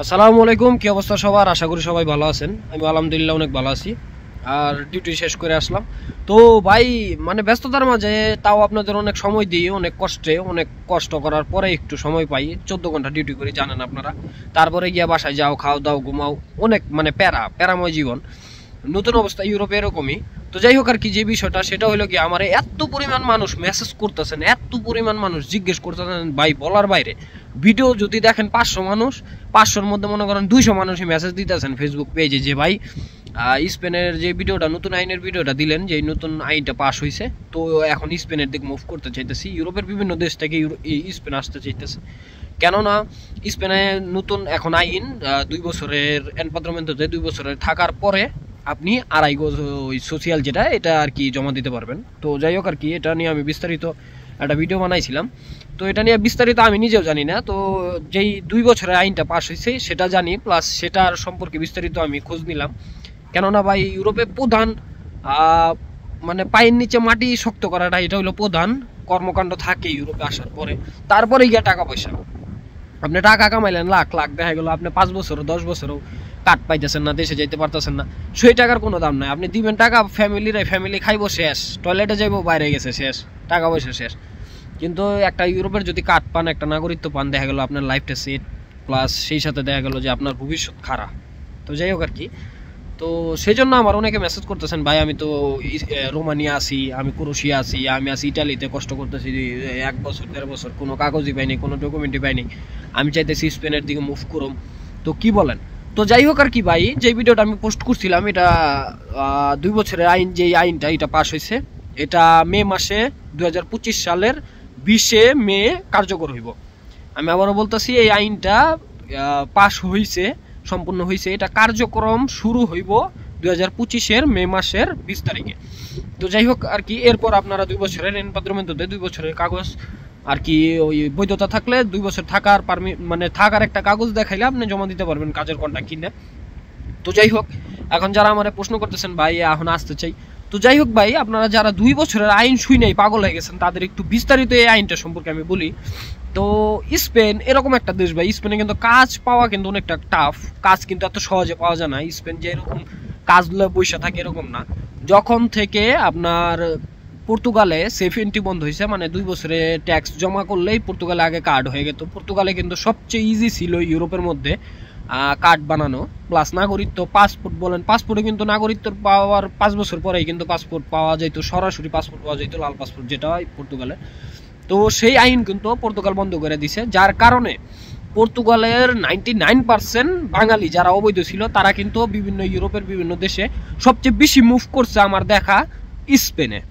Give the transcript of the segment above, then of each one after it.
আসসালামু আলাইকুম, কি অবস্থা সবার? আশা করি সবাই ভালো আছেন। আমি আলহামদুলিল্লাহ অনেক ভালো আছি। আর ডিউটি শেষ করে আসলাম। তো ভাই, মানে ব্যস্ততার মাঝে তাও আপনাদের অনেক সময় দিই, অনেক কষ্টে, অনেক কষ্ট করার পরে একটু সময় পাই। 14 ঘন্টা ডিউটি করি জানেন আপনারা। তারপরে গিয়া বাসায় যাও, খাও দাও, ঘুমাও। অনেক মানে প্যারাময় জীবন। নতুন অবস্থা ইউরোপে এরকমই। তো যাই হোক আর কি, যে বিষয়টা সেটা হলো কি, আমার এত পরিমাণ মানুষ মেসেজ করতেছেন, এত পরিমাণ মানুষ জিজ্ঞেস করতেছেন ভাই, বলার বাইরে। ভিডিও যদি দেখেন 500 মানুষ, 500-র মধ্যে মনে করেন 200 মানুষই মেসেজ দিতেছেন ফেসবুক পেজে যে ভাই, স্পেনের যে ভিডিওটা, নতুন আইনের ভিডিওটা দিলেন, যে নতুন আইনটা পাস হয়েছে, তো এখন স্পেনের দিকে মুভ করতে চাইতেছি। ইউরোপের বিভিন্ন দেশ থেকে স্পেন আসতে চাইতেছে। কেননা স্পেনে নতুন এখন আইন, 2 বছরের এনপাদ্রমেন্টতে 2 বছরের থাকার পরে আপনি আড়াই গজ ওই সোশিয়াল যেটা, এটা আর কি জমা দিতে পারবেন। তো যাই হোক আর কি, এটা নিয়ে আমি বিস্তারিত একটা ভিডিও বানাইছিলাম। তো এটা নিয়ে বিস্তারিত আমি নিজেও জানি না। তো যেই 2 বছরের আইনটা পাস হয়েছে সেটা জানি, প্লাস সেটার সম্পর্কে বিস্তারিত আমি খোঁজ নিলাম। কেননা ভাই, ইউরোপে প্রধান মানে পায়ের নিচে মাটি শক্ত করাটা, এটা হলো প্রধান কর্মকাণ্ড থাকে ইউরোপে আসার পরে। তারপরে গিয়ে টাকা পয়সা। আপনি টাকা কামাইলেন লাখ লাখ, দেখা গেল আপনি 5 বছরও 10 বছরও কাট পাইতেছেন না, দেশে যাইতে পারতেছেন না, সেই টাকার কোনো দাম নাই। আপনি দিবেন টাকা, ফ্যামিলি খাইবো শেষ, টয়লেটে যাইবো বাইরে গেছে শেষ, টাকা পয়সা শেষ। কিন্তু একটা ইউরোপের যদি কাট পান, একটা নাগরিকত্ব পান, দেখা গেল আপনার লাইফটা সেট, প্লাস সেই সাথে দেখা গেল যে আপনার ভবিষ্যৎ খারাপ। তো যাই হোক আর কি, তো সেই জন্য আমার অনেকে মেসেজ করতেছেন, ভাই আমি তো রোমানিয়া আছি, আমি ক্রোয়েশিয়া আছি, আমি আছি ইটালিতে, কষ্ট করতেছি 1 বছর 1.5 বছর, কোনো কাগজই পাইনি, কোনো ডকুমেন্টই পাইনি, আমি চাইতেছি স্পেনের দিকে মুভ করুম। তো কি বলেন? তো যাই হোক আর কি ভাই, যে ভিডিওটা আমি পোস্ট করছিলাম, এটা 2 বছরের আইন, যে আইনটা এটা পাস হয়েছে, এটা মে মাসে 2025 সালের 20শে মে কার্যকর হইব। আমি আবারও বলতেছি, এই আইনটা পাস হয়েছে, সম্পূর্ণ হয়েছে। এটা কার্যক্রম শুরু হইব 2025-এর মে মাসের 20 তারিখে। তো যাই হোক আর কি, এরপর আপনারা 2 বছরের এনপাদ্রমেন্টতে 2 বছরের কাগজ আর কি, ওই বৈধতা থাকলে 2 বছর থাকার মানে থাকার একটা কাগজ দেখাইলে আপনি জমা দিতে পারবেন কাজের কন্ট্রাক্ট কিনে। তো যাই হোক, এখন যারা আমার প্রশ্ন করতেছেন ভাই এখন আসতে চাই, তো যাই হোক ভাই, আপনারা যারা 2 বছরের আইন শুই নাই পাগল হয়ে গেছেন, তাদের একটু বিস্তারিত এই আইনটা সম্পর্কে আমি বলি। তো স্পেন এরকম একটা দেশ ভাই, স্পেনে কিন্তু কাজ পাওয়া কিন্তু অনেকটা টাফ। কাজ কিন্তু এত সহজে পাওয়া যায় না। স্পেন যে এরকম কাজগুলো বৈশা থাকে এরকম না। যখন থেকে আপনার পর্তুগালে সেফ এন্ট্রি বন্ধ হয়েছে, মানে 2 বছরে ট্যাক্স জমা করলেই পর্তুগালে আগে কার্ড হয়ে যেত। পর্তুগালে কিন্তু সবচেয়ে ইজি ছিল ইউরোপের মধ্যে কার্ড বানানো, প্লাস নাগরিকত্ব, পাসপোর্ট বলেন, পাসপোর্টে কিন্তু নাগরিকত্ব পাওয়ার 5 বছর পরেই কিন্তু পাসপোর্ট পাওয়া যেত, সরাসরি পাসপোর্ট পাওয়া যেত, লাল পাসপোর্ট যেটা হয় পর্তুগালে। তো সেই আইন কিন্তু পর্তুগাল বন্ধ করে দিছে, যার কারণে পর্তুগালের 99% বাঙালি যারা অবৈধ ছিল, তারা কিন্তু বিভিন্ন ইউরোপের বিভিন্ন দেশে সবচেয়ে বেশি মুভ করছে আমার দেখা স্পেনে।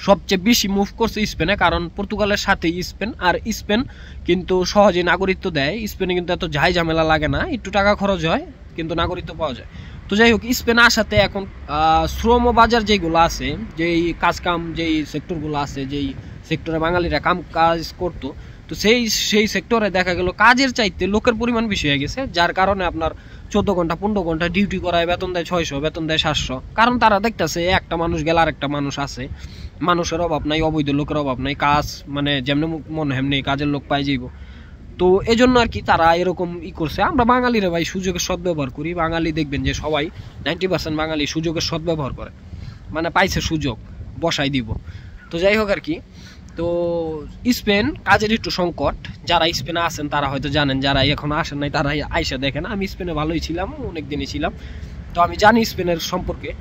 সবচেয়ে বেশি মুভ করছে স্পেনে, কারণ পর্তুগালের সাথে স্পেন, আর স্পেন কিন্তু সহজে নাগরিকত্ব দেয়। স্পেনে কিন্তু এত ঝাই ঝামেলা লাগে না, একটু টাকা খরচ হয় কিন্তু নাগরিকত্ব পাওয়া যায়। তো যাই হোক, স্পেন আসাতে এখন শ্রম বাজার যেগুলো আছে, যেই কাজকাম, যেই সেক্টরগুলো আছে, যেই সেক্টরে বাঙালিরা কাজ করতো, তো সেই সেক্টরে দেখা গেল কাজের চাইতে লোকের পরিমাণ বেশি হয়ে গেছে, যার কারণে আপনার 14 ঘন্টা 15 ঘন্টা ডিউটি করায় বেতন দেয় 600, বেতন দেয় 700। কারণ তারা দেখতেছে একটা মানুষ গেল আর একটা মানুষ আছে, মানুষের অভাব নাই, অবৈধ লোকের অভাব নাই, কাজ মানে যেমনি মনে হেমনি কাজের লোক পাই যাইব। তো এই জন্য আর কি তারা এরকম করছে। আমরা বাঙালিরা ভাই সুযোগের সদ্ব্যবহার করি। বাঙালি দেখবেন যে সবাই 90% বাঙালি সুযোগের সদ্ব্যবহার করে, মানে পাইছে সুযোগ বসাই দিব। তো যাই হোক আর কি, তো স্পেন কাজের একটু সংকট। যারা স্পেনে আছেন তারা হয়তো জানেন, যারা এখন আসেন নাই তারা আইসা দেখেন। আমি স্পেনে ভালোই ছিলাম, অনেক দিনই ছিলাম, তো আমি জানি স্পেনের সম্পর্কে।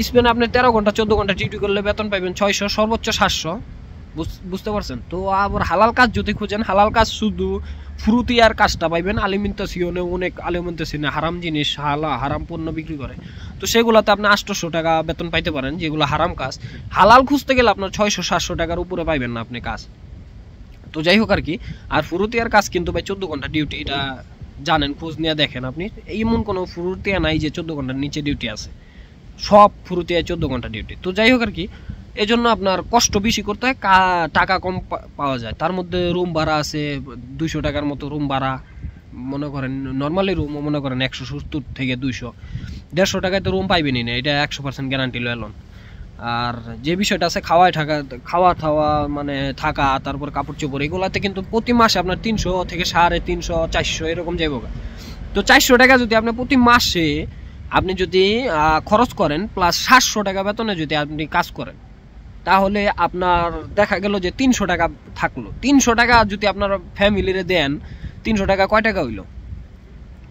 স্পেনে আপনি 13 ঘন্টা 14 ঘন্টা ডিউটি করলে বেতন পাইবেন 600, সর্বোচ্চ 700। বুঝতে পারছেন? তো আবার হালাল কাজ যদি খুঁজেন, হালাল কাজ শুধু ফ্রুতিয়ার কাজটা পাইবেন। আলিমেন্টাসিওনে অনেক আলিমেন্টাসিওনে হারাম জিনিস, হারাম পণ্য বিক্রি করে, তো সেগুলোতে আপনি 800 টাকা বেতন পাইতে পারেন, যেগুলো হারাম কাজ। হালাল খুঁজতে গেলে আপনার 600-700 টাকার উপরে পাইবেন না আপনি কাজ। তো যাই হোক আর কি, আর ফ্রুতিয়ার কাজ কিন্তু ভাই 14 ঘন্টা ডিউটি, এটা জানেন, খোঁজ নিয়ে দেখেন আপনি। এমন কোনো ফ্রুতিয়া নাই যে 14 ঘন্টার নিচে ডিউটি আছে, সব ফুরুতিয়ায় 14 ঘন্টা ডিউটি। তো যাই হোক আর কি, এই জন্য আপনার কষ্ট বেশি করতে হয়, টাকা কম পাওয়া যায়। তার মধ্যে রুম ভাড়া আছে 200 টাকার মতো রুম ভাড়া, মনে করেন নর্মালি রুম মনে করেন 170 থেকে 200, 150 টাকায় তো রুম পাইবেনই না, এটা 100% গ্যারান্টি লয় লোন। আর যে বিষয়টা আছে খাওয়া থাওয়া মানে থাকা, তারপর কাপড় চোপড়, এগুলাতে কিন্তু প্রতি মাসে আপনার 300 থেকে 350, 400 এরকম যাইব। তো 400 টাকা যদি আপনি প্রতি মাসে আপনি যদি খরচ করেন, প্লাস 700 টাকা বেতনে যদি আপনি কাজ করেন, তাহলে আপনার দেখা গেল যে 300 টাকা থাকলো। 300 টাকা যদি আপনার ফ্যামিলিরে দেন, 300 টাকা কয় টাকা হইল?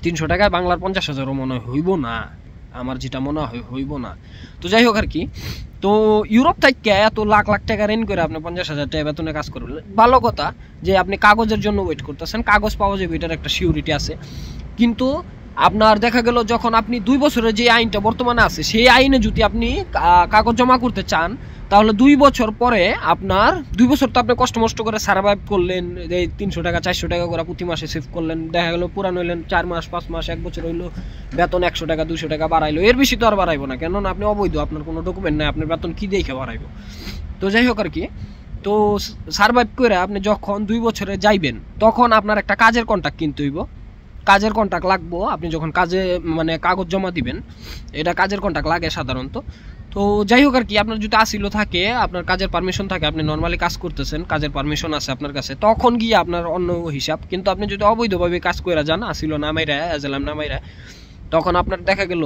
300 টাকায় বাংলার 50,000ও মনে হইব না, আমার যেটা মনে হয় হইব না। তো যাই হোক আর কি, তো ইউরোপ থেকে এত লাখ লাখ টাকা ঋণ করে আপনি 50,000 টাকা বেতনে কাজ করবেন, ভালো কথা যে আপনি কাগজের জন্য ওয়েট করতেছেন, কাগজ পাওয়া যাবে, এটার একটা সিউরিটি আছে। কিন্তু আপনার দেখা গেল যখন আপনি 2 বছরের যে আইনটা বর্তমানে আছে, সেই আইনে যদি আপনি কাগজ জমা করতে চান, তাহলে 2 বছর পরে আপনার 2 বছর তো আপনি কষ্ট মষ্ট করে সার্ভাইভ করলেন, এই 300 টাকা 400 টাকা করে প্রতি মাসে সেভ করলেন, দেখা গেল পুরান হইলেন 4 মাস 5 মাস 1 বছর হইলো, বেতন 100 টাকা 200 টাকা বাড়াইলো, এর বেশি তো আর বাড়াইবো না, কেননা আপনি অবৈধ, আপনার কোনো ডকুমেন্ট নাই, আপনার বেতন কি দেখে বাড়াইবো। তো যাই হোক আর কি, তো সার্ভাইভ করে আপনি যখন 2 বছরে যাইবেন, তখন আপনার একটা কাজের কন্ট্রাক্ট কিনতে হইব, কাজের কন্ট্রাক্ট লাগবো। আপনি যখন কাজে মানে কাগজ জমা দিবেন, এটা কাজের কন্ট্রাক্ট লাগে সাধারণত। তো যাই হোক আর কি, আপনার যদি আসিল থাকে, আপনার কাজের পারমিশন থাকে, আপনি নর্মালি কাজ করতেছেন, কাজের পারমিশন আছে আপনার কাছে, তখন গিয়ে আপনার অন্য হিসাব। কিন্তু আপনি যদি অবৈধভাবে কাজ করে যান, আসিল নামাইরা এজেলাম নামাইরা, তখন আপনার দেখা গেল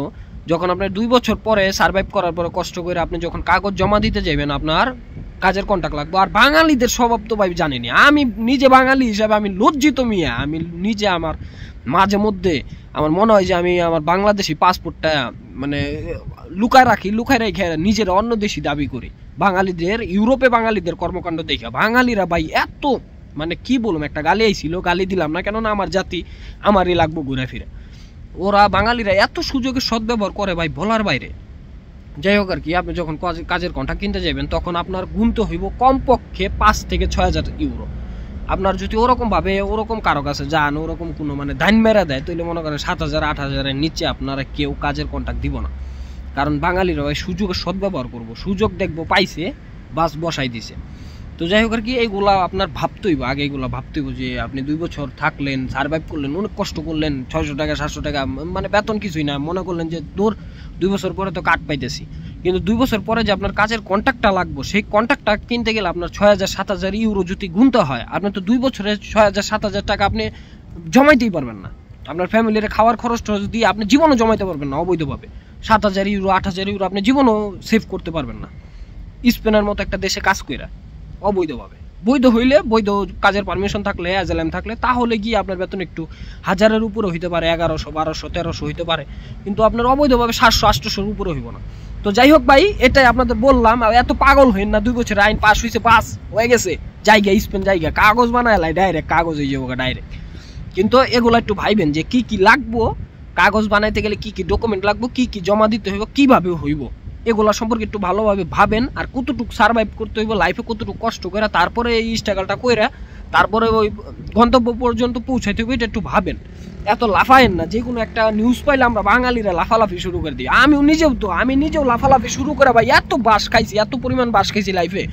যখন আপনার 2 বছর পরে সার্ভাইভ করার পরে কষ্ট করে আপনি যখন কাগজ জমা দিতে যাবেন, আপনার কাজের কন্ট্রাক্ট লাগবে। আর বাঙালিদের স্বভাব তো ভাই জানিনি, আমি নিজে বাঙালি হিসাবে আমি লজ্জিত মিয়া, আমি নিজে আমার মাঝে মধ্যে আমার মনে হয় যে আমি আমার বাংলাদেশি পাসপোর্টটা মানে লুকায় রেখে নিজের অন্য দেশি দাবি করি। বাঙালিদের, ইউরোপে বাঙালিদের কর্মকাণ্ড দেখে বাঙালিরা ভাই এত মানে কি বলুম, একটা গালি আইছিল, গালি দিলাম না, কেননা আমার জাতি আমারই লাগবো ঘুরে ফিরে। ওরা বাঙালিরা এত সুযোগের সদ্ব্যবহার করে ভাই বলার বাইরে। যাই হোক আর কি, আপনি যখন কাজের কন্ট্রাক্ট কিনতে যাবেন, তখন আপনার গুনতে হইব কমপক্ষে 5 থেকে 6,000 ইউরো। আপনার যদি ওরকম কারো কাছে যান, ওরকম কোনো মানে ধান মেরা দেয়, তাহলে মনে করেন 7,000 8,000-এর নিচে আপনারা কেউ কাজের কন্ট্রাক্ট দিব না। কারণ বাঙালিরা ভাই সুযোগের সদ্ব্যবহার করবো, সুযোগ দেখবো পাইছে, বাস বসাই দিছে। তো যাই হোক আর কি, এইগুলা আপনার ভাবতেইব, আগে এইগুলা ভাবতেইব যে আপনি 2 বছর থাকলেন, সার্ভাইভ করলেন, অনেক কষ্ট করলেন, 600 টাকা 700 টাকা মানে বেতন কিছুই না, মনে করলেন যে দূর 2 বছর পরে তো কাট পাইতেছি। কিন্তু 2 বছর পরে যে আপনার কাজের কন্ট্রাক্টটা লাগবে, সেই কন্ট্রাক্টটা কিনতে গেলে আপনার 6,000 7,000 ইউরো যদি গুনতে হয়, আপনি তো 2 বছরে 6,000 7,000 টাকা আপনি জমাইতেই পারবেন না। আপনার ফ্যামিলির খাওয়ার খরচটা যদি আপনি জীবনও জমাইতে পারবেন না অবৈধভাবে, 7,000 ইউরো 8,000 ইউরো আপনি জীবনও সেভ করতে পারবেন না স্পেনের মতো একটা দেশে কাজ কইরা অবৈধভাবে। বৈধ হইলে, বৈধ কাজের পারমিশন থাকলে, অ্যাজালাম থাকলে, তাহলে গিয়ে আপনার বেতন একটু 1000-এর উপরে হইতে পারে, 1100 1200 1300 হইতে পারে, কিন্তু আপনার অবৈধভাবে 700 800-এর উপরে হইব না। তো যাই হোক ভাই, এটাই আপনাদের বললাম, এত পাগল হইন না, 2 বছরের আইন পাস হয়েছে, পাস হয়ে গেছে, জায়গা স্পেন জায়গা কাগজ বানায় ডাইরেক্ট কাগজ হয়ে যাবো ডাইরেক্ট। কিন্তু এগুলো একটু ভাইবেন যে কি কি লাগবো, কাগজ বানাইতে গেলে কি কি ডকুমেন্ট লাগবো, কি কি জমা দিতে হইব, কিভাবে হইব, এগুলা সম্পর্কে একটু ভালোভাবে ভাবেন। আর কতটুকু সার্ভাইভ করতে হইব লাইফে, কতটুকু কষ্ট করে তারপরে এই স্ট্রাগলটা কইরা তারপরে ওই গন্তব্য পর্যন্ত পৌঁছাইতে হইব, এটা একটু ভাবেন। এত লাফায়েন না, যে কোনো একটা নিউজ পাইলে আমরা বাঙালিরা লাফালাফি শুরু করে দিই। আমি নিজেও লাফালাফি শুরু করে ভাই, এত বাস খাইছি, এত পরিমাণ বাস খাইছি লাইফে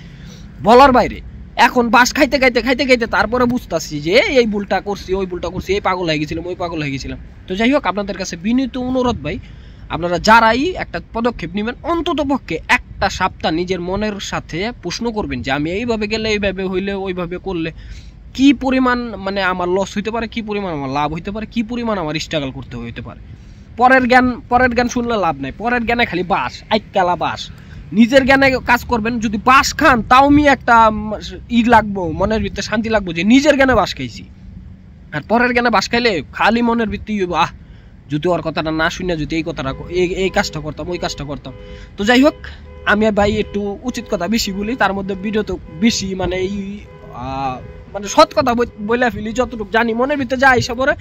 বলার বাইরে। এখন বাস খাইতে খাইতে তারপরে বুঝতেছি যে এই ভুলটা করছি, ওই ভুলটা করছি, এই পাগল হয়ে গেছিলাম, ওই পাগল হয়ে গেছিলাম। তো যাই হোক, আপনাদের কাছে বিনীত অনুরোধ ভাই, আপনারা যারাই একটা পদক্ষেপ নেবেন, অন্তত পক্ষে একটা সপ্তাহ নিজের মনের সাথে প্রশ্ন করবেন যে আমি এইভাবে গেলে, এইভাবে হইলে, ওইভাবে করলে কি পরিমাণ মানে আমার লস হইতে পারে, কি পরিমাণ আমার লাভ হইতে পারে, কি পরিমাণ আমার স্ট্রাগল করতে হইতে পারে। পরের জ্ঞান শুনলে লাভ নাই, পরের জ্ঞানে খালি বাস আইকালা বাস। নিজের জ্ঞানে কাজ করবেন, যদি বাস খান তাও একটা লাগবো, মনের ভিতরে শান্তি লাগবো যে নিজের জ্ঞানে বাস খাইছি। আর পরের জ্ঞানে বাস খাইলে খালি মনের ভিত্তি যদি ওর কথাটা না শুনে যদি এই কথাটা এই কাজটা করতাম, ওই কাজটা করতাম। তো যাই হোক, আমি ভাই একটু উচিত কথা বেশি বলি, তার মধ্যে ভিডিও তো বেশি মানে এই মানে সৎ কথা বলে ফেলি, যতটুকু জানি মনের ভিতরে যা হিসাব করে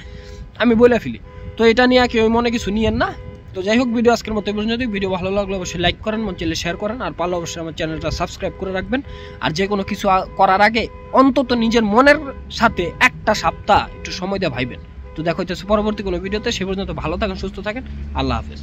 আমি বলে ফেলি। তো এটা নিয়ে কেউ মনে কিছু নিয়েন না। তো যাই হোক, ভিডিও আজকের মতো পর্যন্ত। ভিডিও ভালো লাগলে অবশ্যই লাইক করেন, মন চাইলে শেয়ার করেন, আর পারলে অবশ্যই আমার চ্যানেলটা সাবস্ক্রাইব করে রাখবেন। আর যে কোনো কিছু করার আগে অন্তত নিজের মনের সাথে একটা সপ্তাহ একটু সময় দিয়ে ভাইবেন। তো দেখা হচ্ছে পরবর্তী কোনো ভিডিওতে, সে পর্যন্ত ভালো থাকেন, সুস্থ থাকেন, আল্লাহ হাফেজ।